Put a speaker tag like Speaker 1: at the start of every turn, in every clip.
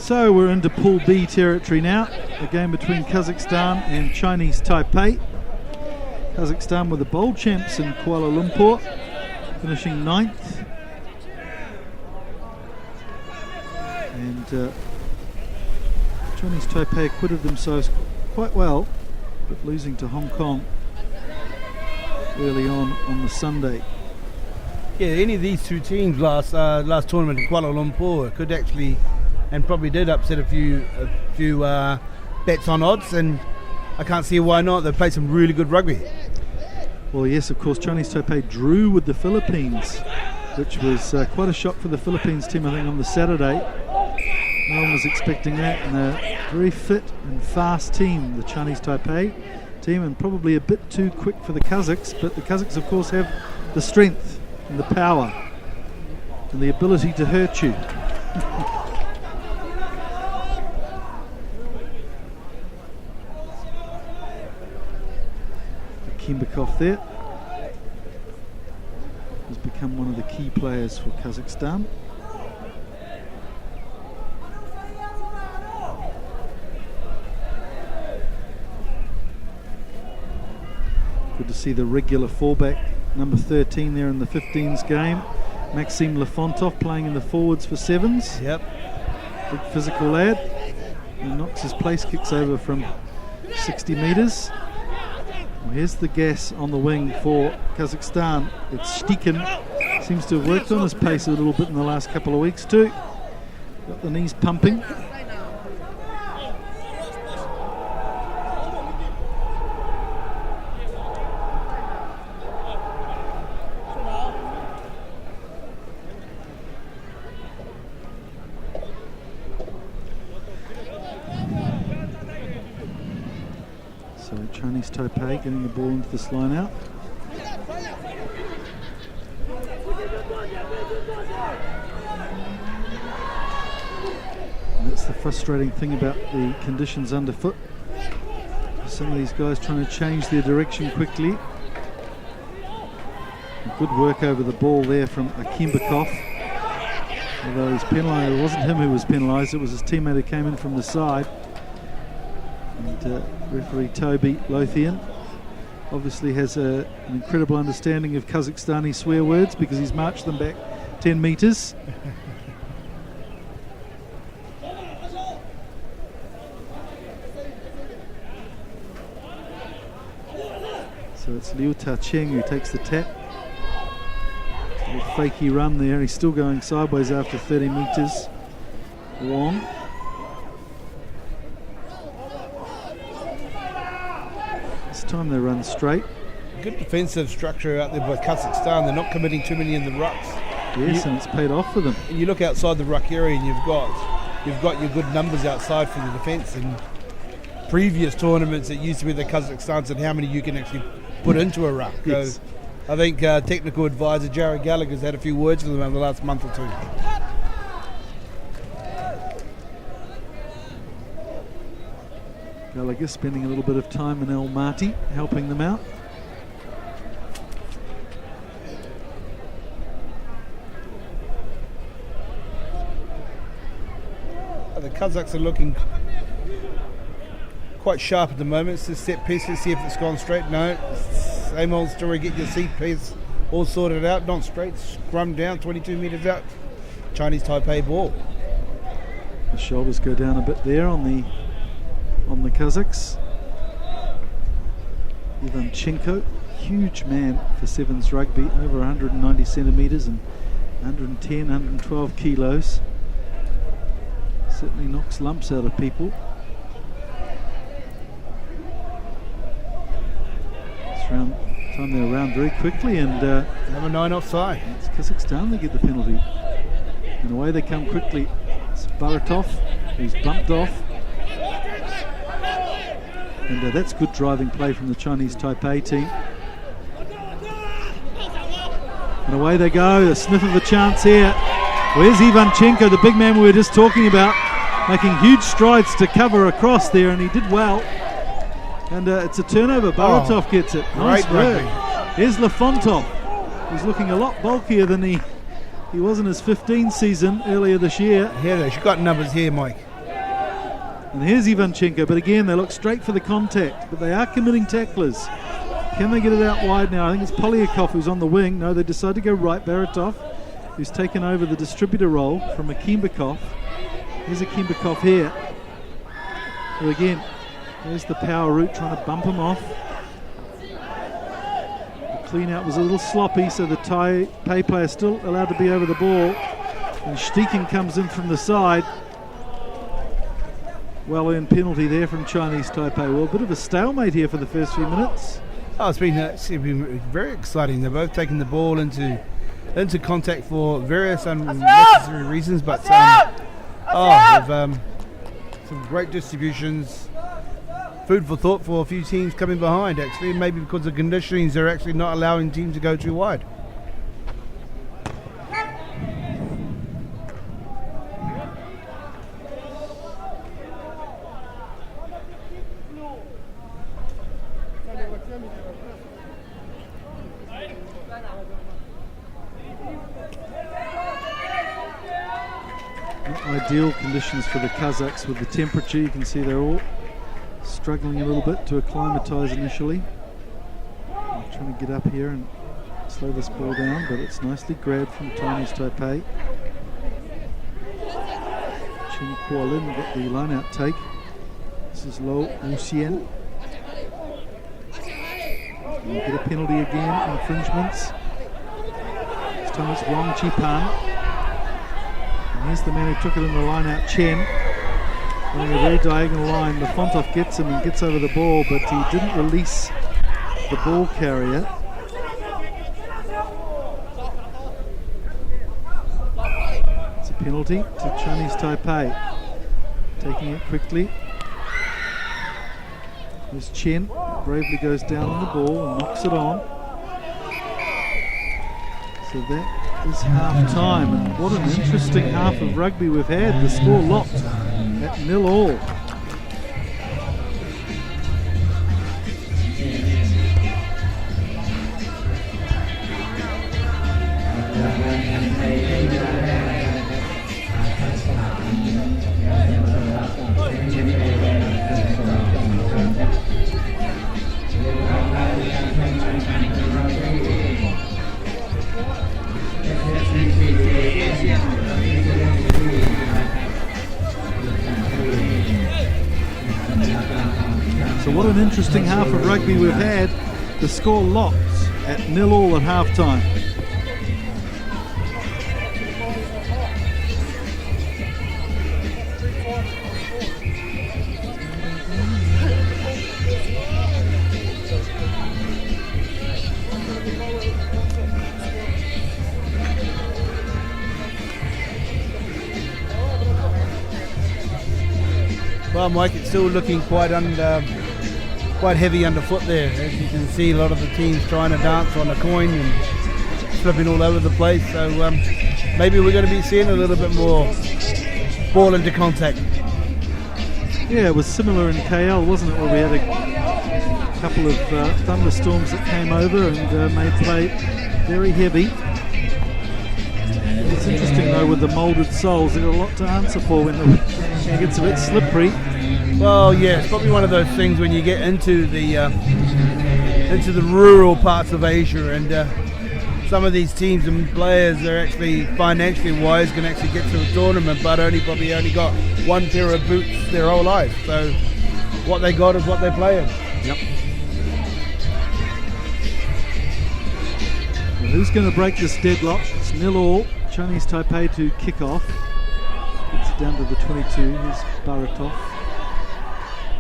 Speaker 1: So we're into Pool B territory now. A game between Kazakhstan and Chinese Taipei. Kazakhstan were the bowl champs in Kuala Lumpur, finishing 9th. And Chinese Taipei acquitted themselves quite well, but losing to Hong Kong early on the Sunday.
Speaker 2: Yeah, any of these two teams last tournament in Kuala Lumpur could actually, and probably did, upset a few bets on odds, and I can't see why not. They played some really good rugby.
Speaker 1: Well, yes, of course, Chinese Taipei drew with the Philippines, which was quite a shock for the Philippines team, I think, on the Saturday. No one was expecting that, and a very fit and fast team, the Chinese Taipei team, and probably a bit too quick for the Kazakhs, but the Kazakhs, of course, have the strength and the power and the ability to hurt you. Kimbakov there has become one of the key players for Kazakhstan. Good to see the regular fullback, number 13 there in the 15s game, Maxim Lefontov, playing in the forwards for Sevens.
Speaker 2: Yep.
Speaker 1: Big physical lad. He knocks his place kicks over from 60 metres. Well, here's the gas on the wing for Kazakhstan. It's Stikin. Seems to have worked on his pace a little bit in the last couple of weeks too. Got the knees pumping. Chinese Taipei getting the ball into this line out. And that's the frustrating thing about the conditions underfoot. Some of these guys trying to change their direction quickly. Good work over the ball there from Akimbakov. Although he's penalised, it wasn't him who was penalised, it was his teammate who came in from the side. And referee Toby Lothian obviously has an incredible understanding of Kazakhstani swear words because he's marched them back 10 metres. So it's Liu Ta-Cheng who takes the tap. A little fakey run there. He's still going sideways after 30 metres long. Time they run straight.
Speaker 2: Good defensive structure out there by Kazakhstan. They're not committing too many in the rucks.
Speaker 1: Yes, and it's paid off for them.
Speaker 2: You look outside the ruck area and you've got your good numbers outside for the defence. In previous tournaments, it used to be the Kazakhstans and how many you can actually put into a ruck.
Speaker 1: Yes.
Speaker 2: So I think technical advisor Jared Gallagher's had a few words with them over the last month or two.
Speaker 1: Gallagher spending a little bit of time in Almaty, helping them out.
Speaker 2: The Kazakhs are looking quite sharp at the moment. It's a set piece. Let's see if it's gone straight. No, same old story. Get your seat piece all sorted out. Not straight. Scrum down, 22 metres out. Chinese Taipei ball.
Speaker 1: The shoulders go down a bit there on the Kazakhs. Ivanchenko, huge man for Sevens rugby, over 190 centimetres and 110, 112 kilos. Certainly knocks lumps out of people. It's time they're around very quickly, and
Speaker 2: number 9 offside.
Speaker 1: It's Kazakhstan, they get the penalty. And away they come quickly. It's Baratov, who's bumped off. And that's good driving play from the Chinese Taipei team. And away they go, a sniff of a chance here. Where's Ivanchenko, the big man we were just talking about, making huge strides to cover across there, and he did well. And it's a turnover. Baratov gets it. Nice work. Here's Lefontov, who's looking a lot bulkier than he was in his 15 season earlier this year.
Speaker 2: Yeah, she's got numbers here, Mike.
Speaker 1: And here's Ivanchenko, but again, they look straight for the contact, but they are committing tacklers. Can they get it out wide now? I think it's Polyakov who's on the wing. No, they decide to go right. Baratov, who's taken over the distributor role from Akimbakov. Here's Akimbakov here. So again, there's the power route trying to bump him off. The clean out was a little sloppy, so the Taipei player still allowed to be over the ball. And Steichen comes in from the side. Well-earned penalty there from Chinese Taipei. Well, a bit of a stalemate here for the first few minutes.
Speaker 2: Oh, it's been very exciting. They're both taking the ball into contact for various unnecessary reasons, but with some great distributions. Food for thought for a few teams coming behind, actually. Maybe because the conditionings, they're actually not allowing teams to go too wide.
Speaker 1: Ideal conditions for the Kazakhs with the temperature. You can see they're all struggling a little bit to acclimatise initially. I'm trying to get up here and slow this ball down, but it's nicely grabbed from Chinese Taipei. Chen Kuolin got the line-out take. This is Lo Wuxian. And you get a penalty again, infringements. This time it's Wang Chipan. Here's the man who took it in the line out, Chen. Running a very diagonal line. The Fontov gets him and gets over the ball, but he didn't release the ball carrier. It's a penalty to Chinese Taipei. Taking it quickly. There's Chen. Bravely goes down on the ball and knocks it on. So that is half time, and what an interesting half of rugby we've had. The score locked at 0-0. So what an interesting half of rugby we've had. The score locked at 0-0 at half-time.
Speaker 2: Well, Mike, it's still looking quite heavy underfoot there. As you can see, a lot of the teams trying to dance on a coin and flipping all over the place. So maybe we're going to be seeing a little bit more ball into contact.
Speaker 1: Yeah, it was similar in KL, wasn't it? Where we had a couple of thunderstorms that came over and made play very heavy. It's interesting though with the moulded soles, they've got a lot to answer for when it gets a bit slippery.
Speaker 2: Well, yeah, it's probably one of those things when you get into the rural parts of Asia, and some of these teams and players are actually financially wise can actually get to a tournament, but probably only got one pair of boots their whole life. So what they got is what they're playing.
Speaker 1: Yep. Well, who's going to break this deadlock? It's 0-0. Chinese Taipei to kick off. Gets it down to the 22. Here's Baratov.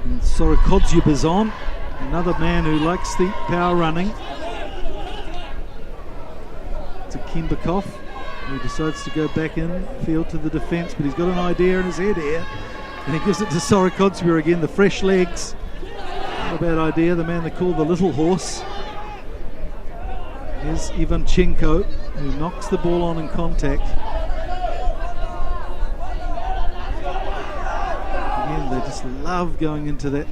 Speaker 1: And Sorokodzub is on. Another man who likes the power running. It's Akimbakov, who decides to go back in field to the defence, but he's got an idea in his head here. And he gives it to Sorokodzub again, the fresh legs. Not a bad idea, the man they call the little horse. Here's Ivanchenko, who knocks the ball on in contact. Again, they just love going into that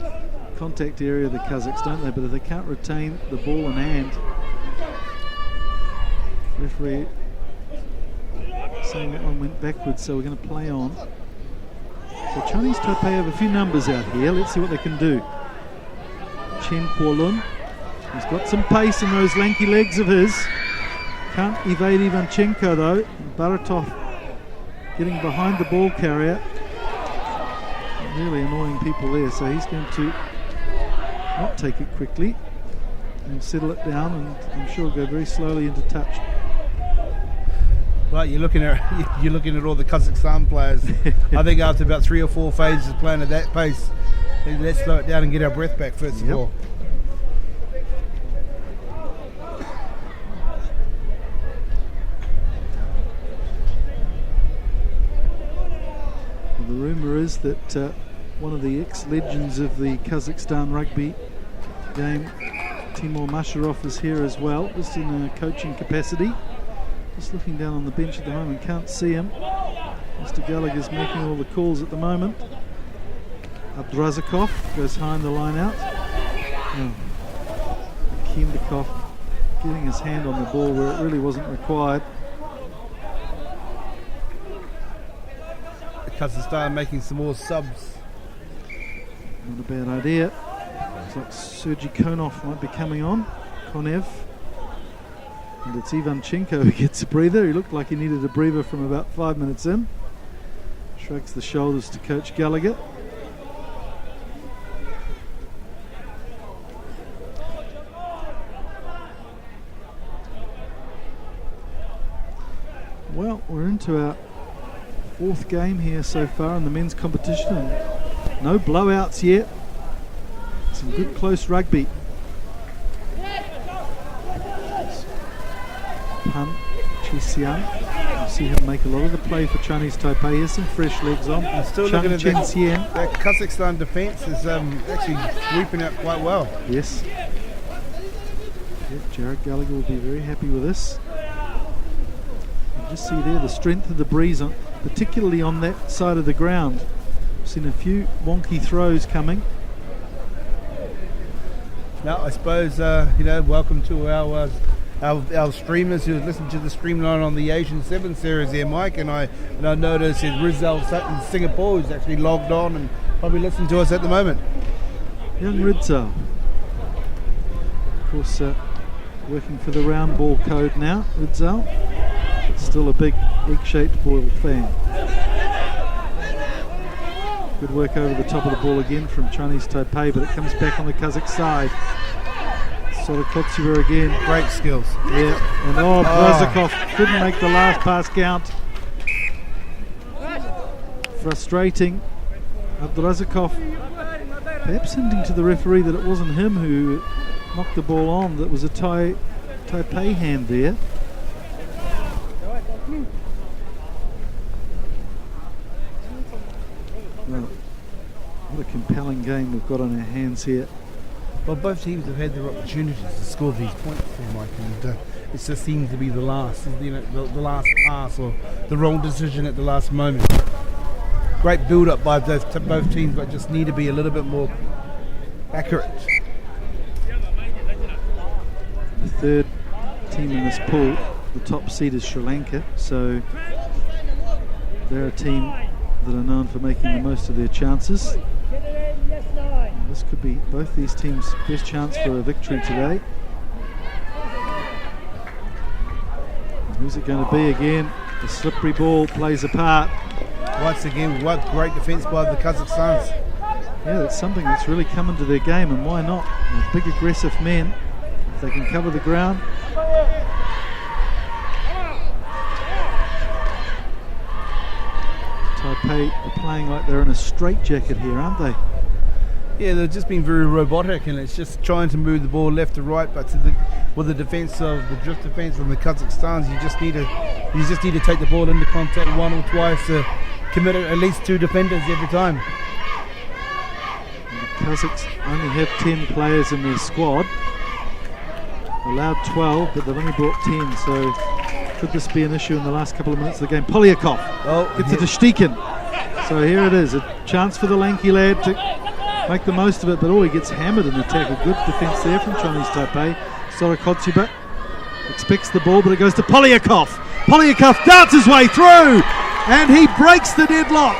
Speaker 1: contact area, the Kazakhs, don't they? But if they can't retain the ball in hand, referee saying that one went backwards, so we're going to play on. So Chinese Taipei have a few numbers out here. Let's see what they can do. Chen Kuolun. He's got some pace in those lanky legs of his. Can't evade Ivanchenko though. Baratov getting behind the ball carrier. Really annoying people there, so he's going to not take it quickly and settle it down, and I'm sure go very slowly into touch.
Speaker 2: Well, you're looking at all the Kazakhstan players. I think after about 3 or 4 phases of playing at that pace, let's slow it down and get our breath back first of all.
Speaker 1: Well, the rumour is that one of the ex-legends of the Kazakhstan rugby game, Timur Masharov, is here as well, just in a coaching capacity. Just looking down on the bench at the moment, can't see him. Mr. Gallagher's making all the calls at the moment. Abdrazakov goes high in the line out. Kindikov getting his hand on the ball where it really wasn't required.
Speaker 2: Kazakhstan making some more subs.
Speaker 1: Not a bad idea. Looks like Sergei Konov might be coming on. Konev. And it's Ivanchenko who gets a breather. He looked like he needed a breather from about 5 minutes in. Shrugs the shoulders to Coach Gallagher. Well, we're into our 4th game here so far in the men's competition. And no blowouts yet. Some good close rugby. Pan Chisian. You see him make a lot of the play for Chinese Taipei. Here's some fresh legs on.
Speaker 2: I'm still looking at that Kazakhstan defence is actually sweeping out quite well.
Speaker 1: Yes. Jared Gallagher will be very happy with this. You just see there the strength of the breeze, particularly on that side of the ground. We've seen a few wonky throws coming.
Speaker 2: Now, I suppose, welcome to our streamers who listen to the streamline on the Asian Sevens Series here, Mike. And I noticed that Rizal Sutton Singapore is actually logged on and probably listening to us at the moment.
Speaker 1: Young Rizal. Of course, working for the round ball code now, Rizal. But still a big egg-shaped boiled fan. Good work over the top of the ball again from Chinese Taipei, but it comes back on the Kazakh side. Sotokotsuva again.
Speaker 2: Great skills.
Speaker 1: Yeah, and Brazakov couldn't make the last pass count. Frustrating. Abdrazakov perhaps hinting to the referee that it wasn't him who knocked the ball on, that was a Taipei hand there. Well, what a compelling game we've got on our hands here.
Speaker 2: Well, both teams have had their opportunities to score these points there, Mike, and it just seems to be the last pass or the wrong decision at the last moment. Great build-up by both teams, but just need to be a little bit more accurate.
Speaker 1: The third team in this pool, the top seed is Sri Lanka, so they're a team that are known for making the most of their chances. This could be both these teams' best chance for a victory today. And who's it going to be again? The slippery ball plays a part.
Speaker 2: Once again, what great defence by the Kazakhstans.
Speaker 1: Yeah, that's something that's really come into their game, and why not? They're big aggressive men, if they can cover the ground. Taipei are playing like they're in a straitjacket here, aren't they?
Speaker 2: Yeah, they've just been very robotic, and it's just trying to move the ball left to right. But with the defence of the drift defence and the Kazakhstans, you just need to take the ball into contact one or twice to commit at least 2 defenders every time.
Speaker 1: And the Kazakhs only have 10 players in their squad. Allowed 12, but they've only brought 10. So could this be an issue in the last couple of minutes of the game? Polyakov gets it to Steichen. So here it is, a chance for the lanky lad to make the most of it, but he gets hammered in attack. A good defence there from Chinese Taipei. Sorokotsuba expects the ball, but it goes to Polyakov. Polyakov darts his way through, and he breaks the deadlock.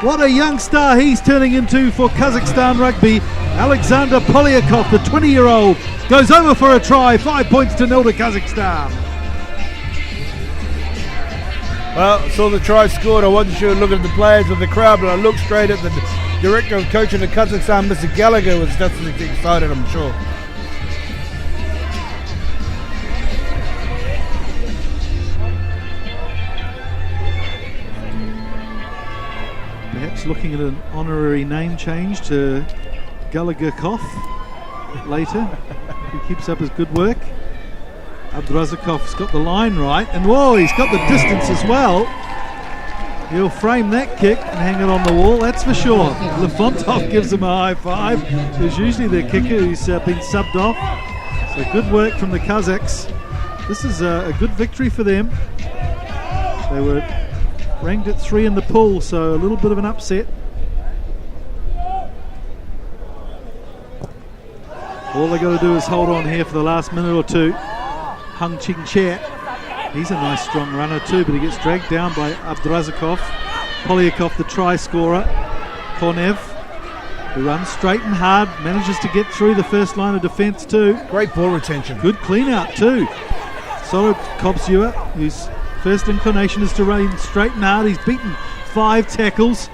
Speaker 1: What a young star he's turning into for Kazakhstan rugby. Alexander Polyakov, the 20-year-old, goes over for a try. 5 points to 0 to Kazakhstan.
Speaker 2: Well, saw the try scored. I wasn't sure looking at the players or the crowd, but I looked straight at the director of coaching of Kazakhstan, Mr. Gallagher, was just as excited, I'm sure.
Speaker 1: Perhaps looking at an honorary name change to Gallagher-Koff later. He keeps up his good work. Abdrazakov's got the line right, and whoa, he's got the distance as well. He'll frame that kick and hang it on the wall, that's for sure. Lefontov gives him a high five. There's usually the kicker who's been subbed off. So good work from the Kazakhs. This is a good victory for them. They were ranked at 3 in the pool, so a little bit of an upset. All they got to do is hold on here for the last minute or two. Hung Ching Che, he's a nice strong runner too, but he gets dragged down by Abdrazakov. Polyakov, the try scorer. Kornev, who runs straight and hard, manages to get through the first line of defence too.
Speaker 2: Great ball retention.
Speaker 1: Good clean out too. Solo Kobsua, whose first inclination is to run straight and hard. He's beaten 5 tackles.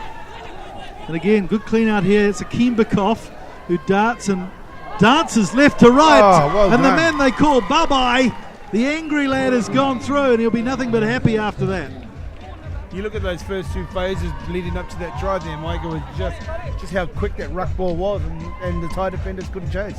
Speaker 1: And again, good clean out here. It's Akeem Bakov, who darts and dances left to right.
Speaker 2: Oh, well
Speaker 1: and
Speaker 2: done.
Speaker 1: the man they call bye-bye, the angry lad, has gone through, and he'll be nothing but happy after that.
Speaker 2: You look at those first 2 phases leading up to that try there, Mike, it was just how quick that ruck ball was, and the Thai defenders couldn't chase.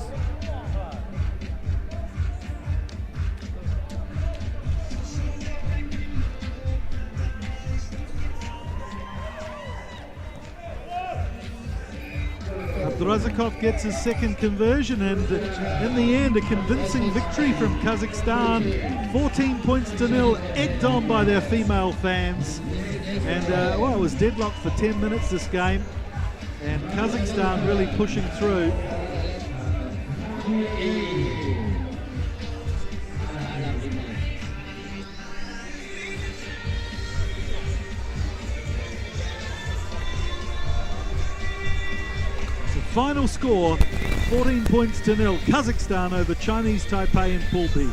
Speaker 1: Abdurazakov gets his second conversion, and in the end a convincing victory from Kazakhstan. 14 points to 0, egged on by their female fans. And well, it was deadlocked for 10 minutes this game, and Kazakhstan really pushing through. Final score, 14 points to 0. Kazakhstan over Chinese Taipei in Pool B.